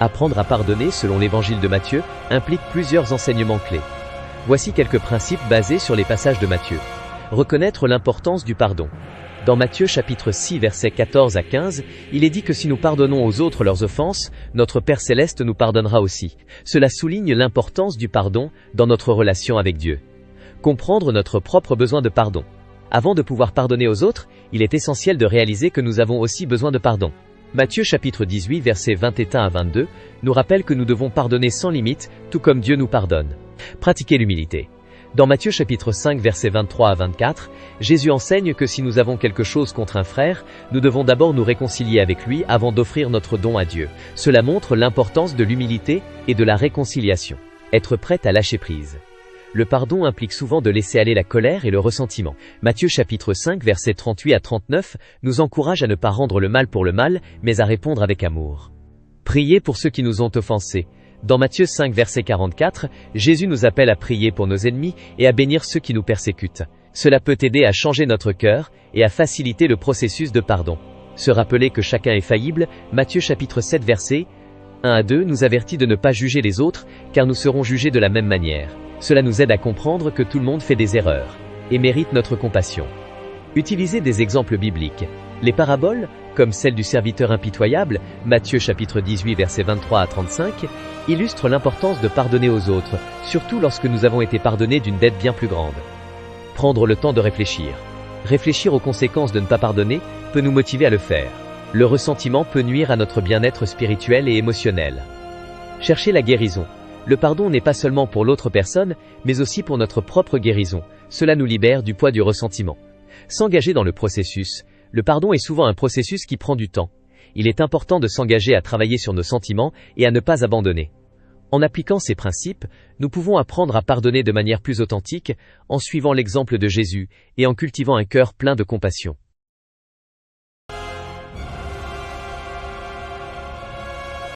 Apprendre à pardonner selon l'évangile de Matthieu implique plusieurs enseignements clés. Voici quelques principes basés sur les passages de Matthieu. Reconnaître l'importance du pardon. Dans Matthieu chapitre 6 versets 14 à 15, il est dit que si nous pardonnons aux autres leurs offenses, notre Père Céleste nous pardonnera aussi. Cela souligne l'importance du pardon dans notre relation avec Dieu. Comprendre notre propre besoin de pardon. Avant de pouvoir pardonner aux autres, il est essentiel de réaliser que nous avons aussi besoin de pardon. Matthieu chapitre 18 versets 21 à 22 nous rappelle que nous devons pardonner sans limite, tout comme Dieu nous pardonne. Pratiquer l'humilité. Dans Matthieu chapitre 5 versets 23 à 24, Jésus enseigne que si nous avons quelque chose contre un frère, nous devons d'abord nous réconcilier avec lui avant d'offrir notre don à Dieu. Cela montre l'importance de l'humilité et de la réconciliation. Être prêt à lâcher prise. Le pardon implique souvent de laisser aller la colère et le ressentiment. Matthieu chapitre 5 versets 38 à 39 nous encourage à ne pas rendre le mal pour le mal, mais à répondre avec amour. Prier pour ceux qui nous ont offensés. Dans Matthieu 5 verset 44, Jésus nous appelle à prier pour nos ennemis et à bénir ceux qui nous persécutent. Cela peut aider à changer notre cœur et à faciliter le processus de pardon. Se rappeler que chacun est faillible, Matthieu chapitre 7 verset 1 à 2 nous avertit de ne pas juger les autres, car nous serons jugés de la même manière. Cela nous aide à comprendre que tout le monde fait des erreurs et mérite notre compassion. Utilisez des exemples bibliques. Les paraboles, comme celle du serviteur impitoyable, Matthieu chapitre 18 versets 23 à 35, illustrent l'importance de pardonner aux autres, surtout lorsque nous avons été pardonnés d'une dette bien plus grande. Prendre le temps de réfléchir. Réfléchir aux conséquences de ne pas pardonner peut nous motiver à le faire. Le ressentiment peut nuire à notre bien-être spirituel et émotionnel. Chercher la guérison. Le pardon n'est pas seulement pour l'autre personne, mais aussi pour notre propre guérison. Cela nous libère du poids du ressentiment. S'engager dans le processus. Le pardon est souvent un processus qui prend du temps. Il est important de s'engager à travailler sur nos sentiments et à ne pas abandonner. En appliquant ces principes, nous pouvons apprendre à pardonner de manière plus authentique, en suivant l'exemple de Jésus et en cultivant un cœur plein de compassion.